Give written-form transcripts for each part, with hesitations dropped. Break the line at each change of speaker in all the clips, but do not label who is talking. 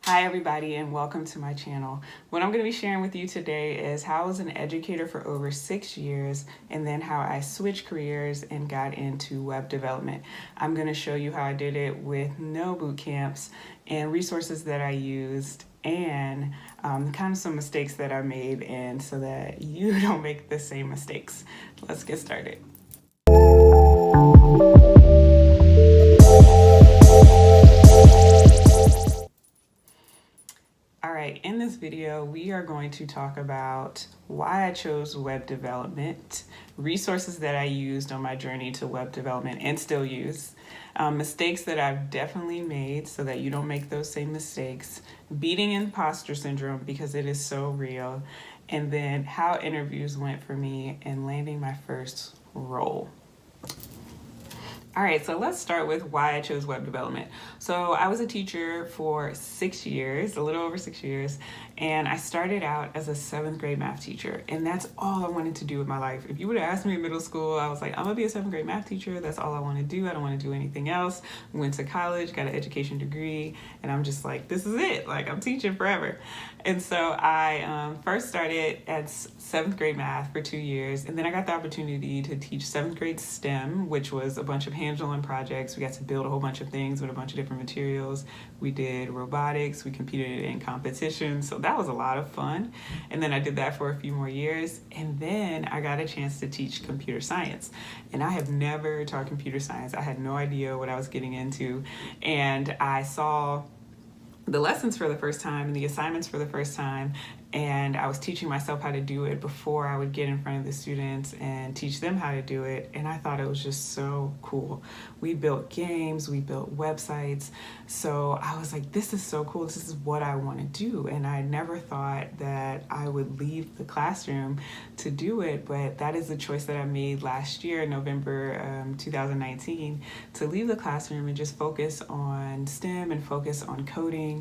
Hi everybody and welcome to my channel. What I'm going to be sharing with you today is how I was an educator for over 6 years and then how I switched careers and got into web development. I'm going to show you how I did it with no boot camps and resources that I used and kind of some mistakes that I made, and so that you don't make the same mistakes. Let's get started. Alright, in this video, we are going to talk about why I chose web development, resources that I used on my journey to web development and still use, mistakes that I've definitely made so that you don't make those same mistakes, beating imposter syndrome because it is so real, and then how interviews went for me and landing my first role. All right, so let's start with why I chose web development. So I was a teacher for 6 years, a little over 6 years, and I started out as a 7th grade math teacher, and that's all I wanted to do with my life. If you would have asked me in middle school, I was like, I'm gonna be a 7th grade math teacher. That's all I want to do. I don't want to do anything else. Went to college, got an education degree, and I'm just like, this is it. Like, I'm teaching forever. And so I first started at 7th grade math for 2 years, and then I got the opportunity to teach 7th grade STEM, which was a bunch of hands-on projects. We got to build a whole bunch of things with a bunch of different materials. We did robotics, we competed in competitions, so that was a lot of fun. And then I did that for a few more years, and then I got a chance to teach computer science. And I have never taught computer science. I had no idea what I was getting into, and I saw the lessons for the first time and the assignments for the first time, and I was teaching myself how to do it before I would get in front of the students and teach them how to do it, and I thought it was just so cool. We built games, we built websites, so I was like, this is so cool, this is what I want to do. And I never thought that I would leave the classroom to do it, but that is the choice that I made last year, November 2019, to leave the classroom and just focus on STEM and focus on coding.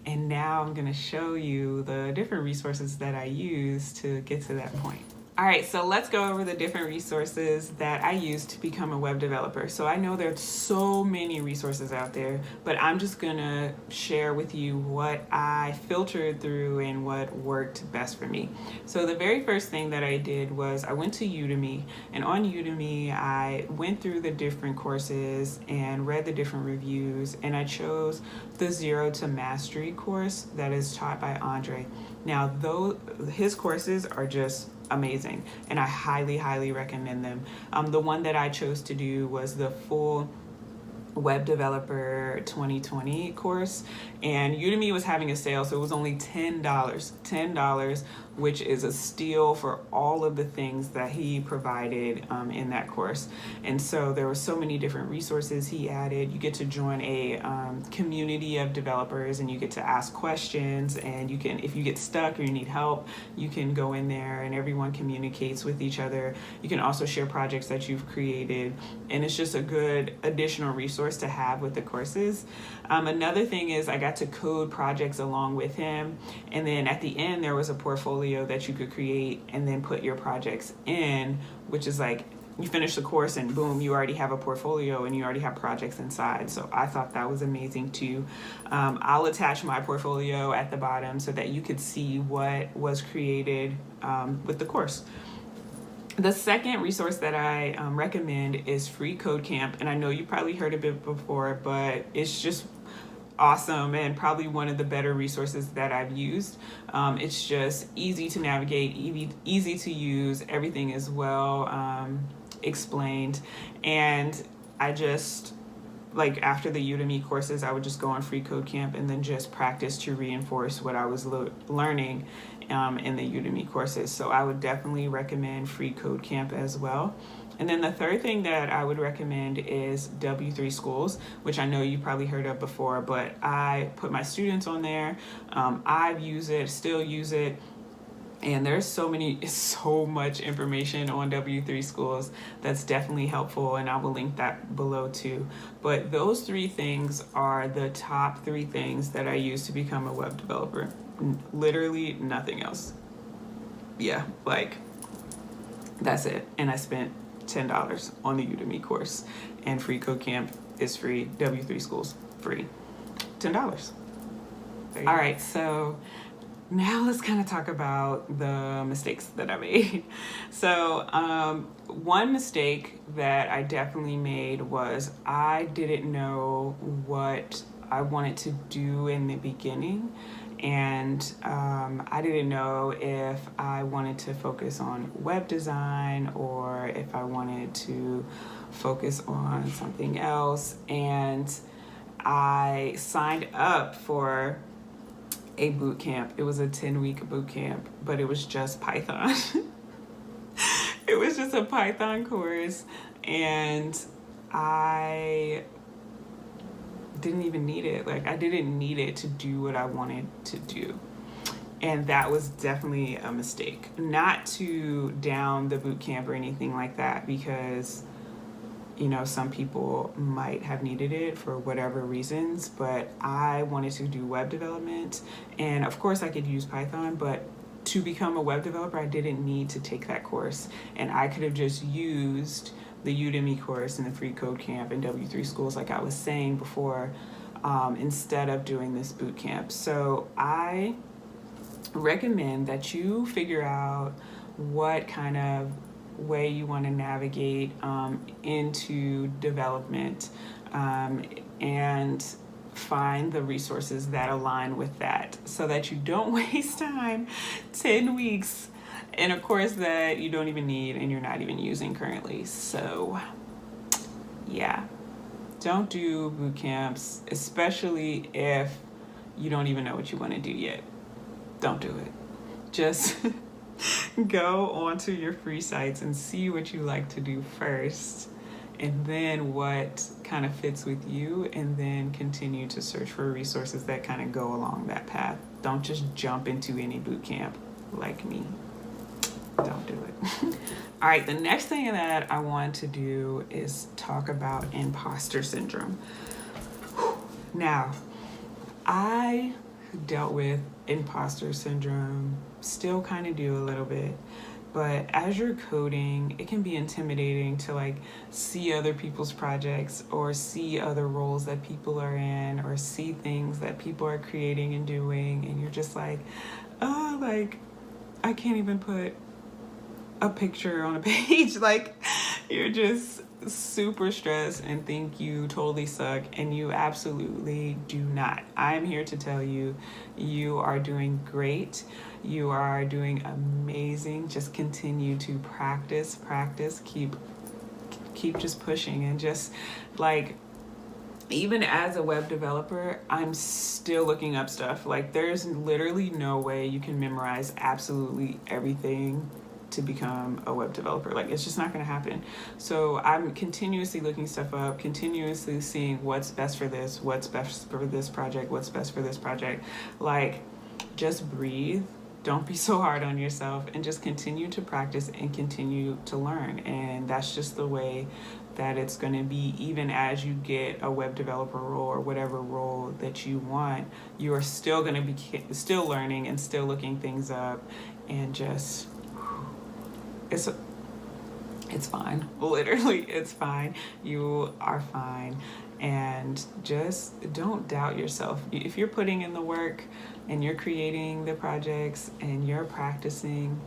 And now I'm going to show you the different resources that I use to get to that point. All right, so let's go over the different resources that I use to become a web developer. So I know there's so many resources out there, but I'm just gonna share with you what I filtered through and what worked best for me. So the very first thing that I did was I went to Udemy, and on Udemy, I went through the different courses and read the different reviews, and I chose the Zero to Mastery course that is taught by Andre. Now, his courses are just amazing, and I highly recommend them. The one that I chose to do was the full Web Developer 2020 course, and Udemy was having a sale, so it was only $10, which is a steal for all of the things that he provided in that course. And so there were so many different resources he added. You get to join a community of developers, and you get to ask questions, and you can, if you get stuck or you need help, you can go in there and everyone communicates with each other. You can also share projects that you've created, and it's just a good additional resource to have with the courses. Another thing is I got to code projects along with him, and then at the end there was a portfolio that you could create and then put your projects in, which is like you finish the course and boom, you already have a portfolio and you already have projects inside. So I thought that was amazing too. I'll attach my portfolio at the bottom so that you could see what was created with the course. The second resource that I recommend is Free Code Camp, and I know you probably heard of it before, but it's just awesome and probably one of the better resources that I've used. It's just easy to navigate, easy to use, everything is well explained, and I just, like, after the Udemy courses, I would just go on Free Code Camp and then just practice to reinforce what I was learning in the Udemy courses. So I would definitely recommend Free Code Camp as well. And then the third thing that I would recommend is W3 Schools, which I know you probably heard of before, but I put my students on there. I've used it, still use it. And there's so much information on W3 Schools that's definitely helpful, and I will link that below too. But those 3 things are the top 3 things that I use to become a web developer. Literally nothing else. Yeah, like, that's it. And I spent $10 on the Udemy course, and Free Code Camp is free, W3 Schools free. $10. All right, so now let's kind of talk about the mistakes that I made. So one mistake that I definitely made was I didn't know what I wanted to do in the beginning. And I didn't know if I wanted to focus on web design or if I wanted to focus on something else. And I signed up for a boot camp. It was a 10-week boot camp, but it was just Python. It was just a Python course, and I didn't even need it. Like, I didn't need it to do what I wanted to do. And that was definitely a mistake. Not to down the boot camp or anything like that, because some people might have needed it for whatever reasons, but I wanted to do web development. And of course I could use Python, but to become a web developer, I didn't need to take that course. And I could have just used the Udemy course and the free code camp and W3 schools, like I was saying before, instead of doing this boot camp. So I recommend that you figure out what kind of way you want to navigate into development, and find the resources that align with that, so that you don't waste time 10 weeks in a course that you don't even need and you're not even using currently. So yeah, don't do boot camps, especially if you don't even know what you want to do yet. Don't do it. Just go onto your free sites and see what you like to do first, and then what kind of fits with you, and then continue to search for resources that kind of go along that path. Don't just jump into any boot camp like me. Don't do it. All right, the next thing that I want to do is talk about imposter syndrome. Now, I dealt with imposter syndrome, still kind of do a little bit, but as you're coding, it can be intimidating to see other people's projects, or see other roles that people are in, or see things that people are creating and doing, and you're just like, oh, I can't even put a picture on a page. You're just super stressed and think you totally suck, and you absolutely do not. I'm here to tell you, you are doing great. You are doing amazing. Just continue to practice, keep just pushing, and just even as a web developer, I'm still looking up stuff. There's literally no way you can memorize absolutely everything to become a web developer. It's just not going to happen. So I'm continuously looking stuff up, continuously seeing what's best for this, what's best for this project, what's best for this project. Just breathe. Don't be so hard on yourself, and just continue to practice and continue to learn. And that's just the way that it's going to be. Even as you get a web developer role or whatever role that you want, you are still going to be still learning and still looking things up, and just it's fine. Literally, it's fine. You are fine. And just don't doubt yourself. If you're putting in the work and you're creating the projects and you're practicing,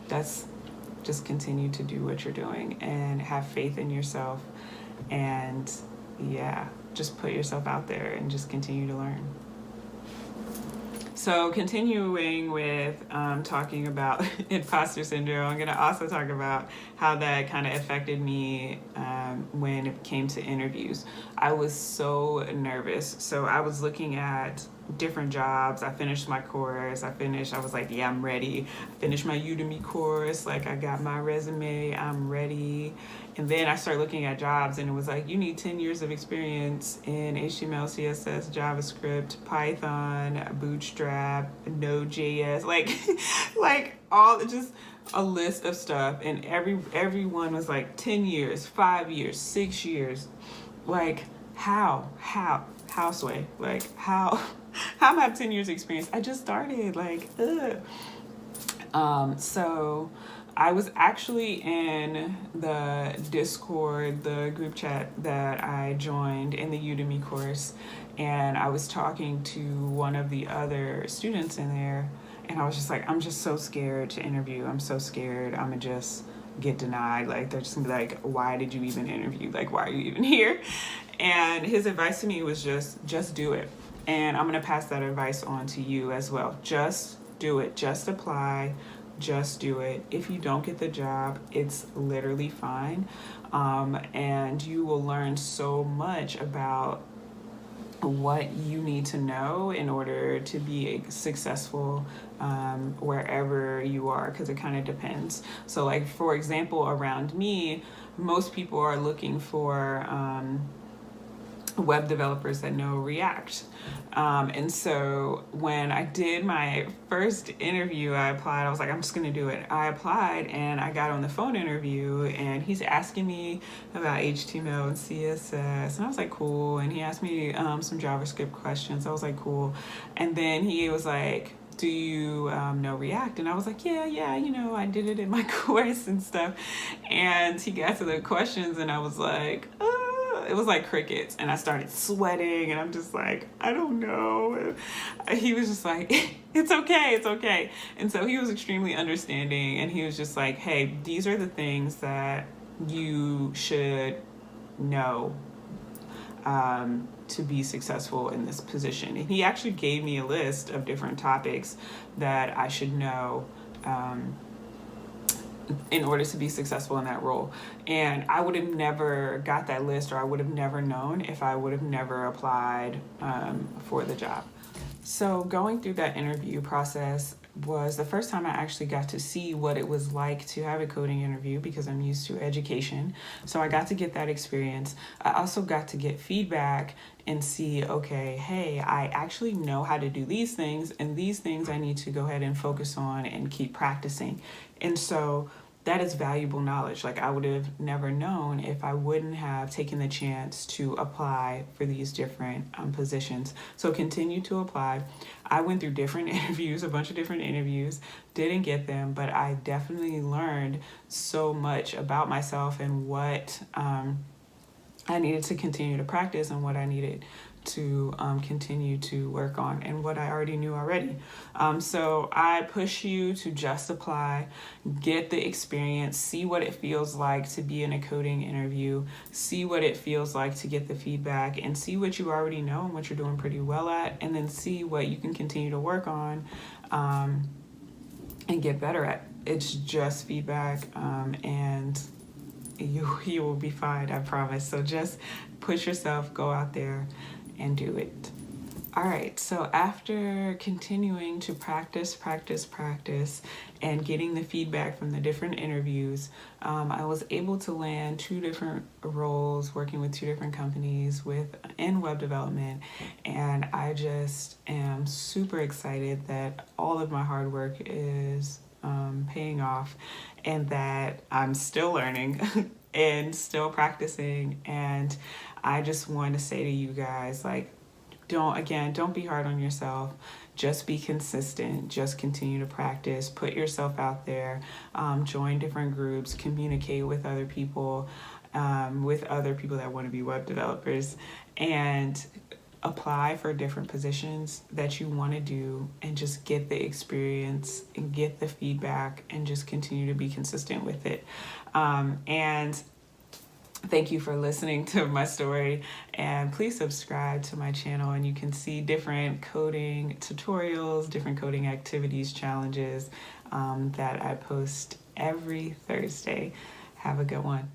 just continue to do what you're doing and have faith in yourself. And yeah, just put yourself out there and just continue to learn. So continuing with talking about imposter syndrome, I'm going to also talk about how that kind of affected me when it came to interviews. I was so nervous. So I was looking at different jobs. I finished my course. I was like, yeah, I'm ready. I finished my Udemy course. I got my resume. I'm ready. And then I started looking at jobs, and it was like, you need 10 years of experience in HTML, CSS, JavaScript, Python, Bootstrap, Node.js, all just a list of stuff. And everyone was 10 years, 5 years, 6 years. How, Sway? How am I have 10 years experience? I just started, so I was actually in the Discord, the group chat that I joined in the Udemy course, and I was talking to one of the other students in there, and I was just like, I'm just so scared to interview. I'm so scared I'm gonna just get denied. Like, they're just gonna be like, why did you even interview? Like, why are you even here? And his advice to me was just do it. And I'm gonna pass that advice on to you as well. Just do it. Just apply. Just do it. If you don't get the job, it's literally fine. And you will learn so much about what you need to know in order to be successful wherever you are, because it kind of depends. So, like, for example, around me, most people are looking for web developers that know React. And so when I did my first interview, I applied. I was like, I'm just going to do it. I applied and I got on the phone interview, and he's asking me about HTML and CSS. And I was like, cool. And he asked me some JavaScript questions. I was like, cool. And then he was like, do you know React? And I was like, yeah, I did it in my course and stuff. And he got to the questions, and I was like, it was like crickets, and I started sweating, and I'm just like, I don't know. And he was just like, it's okay. And so he was extremely understanding, and he was just like, hey, these are the things that you should know to be successful in this position. And he actually gave me a list of different topics that I should know in order to be successful in that role. And I would have never got that list, or I would have never known if I would have never applied for the job. So going through that interview process was the first time I actually got to see what it was like to have a coding interview, because I'm used to education. So I got to get that experience. I also got to get feedback and see, okay, hey, I actually know how to do these things, and these things I need to go ahead and focus on and keep practicing. And so that is valuable knowledge. Like, I would have never known if I wouldn't have taken the chance to apply for these different positions. So continue to apply. I went through different interviews, a bunch of different interviews, didn't get them, but I definitely learned so much about myself and what I needed to continue to practice, and what I needed to continue to work on, and what I already knew already. So I push you to just apply, get the experience, see what it feels like to be in a coding interview, see what it feels like to get the feedback, and see what you already know and what you're doing pretty well at, and then see what you can continue to work on and get better at. It's just feedback, and you will be fine, I promise. So just push yourself, go out there and do it. All right, so after continuing to practice, and getting the feedback from the different interviews, I was able to land 2 different roles working with 2 different companies in web development. And I just am super excited that all of my hard work is paying off, and that I'm still learning and still practicing. And I just want to say to you guys, like, don't be hard on yourself. Just be consistent. Just continue to practice. Put yourself out there. Join different groups. Communicate with other people that want to be web developers, and apply for different positions that you want to do, and just get the experience and get the feedback, and just continue to be consistent with it. And thank you for listening to my story, and please subscribe to my channel, and you can see different coding tutorials, different coding activities, challenges that I post every Thursday. Have a good one.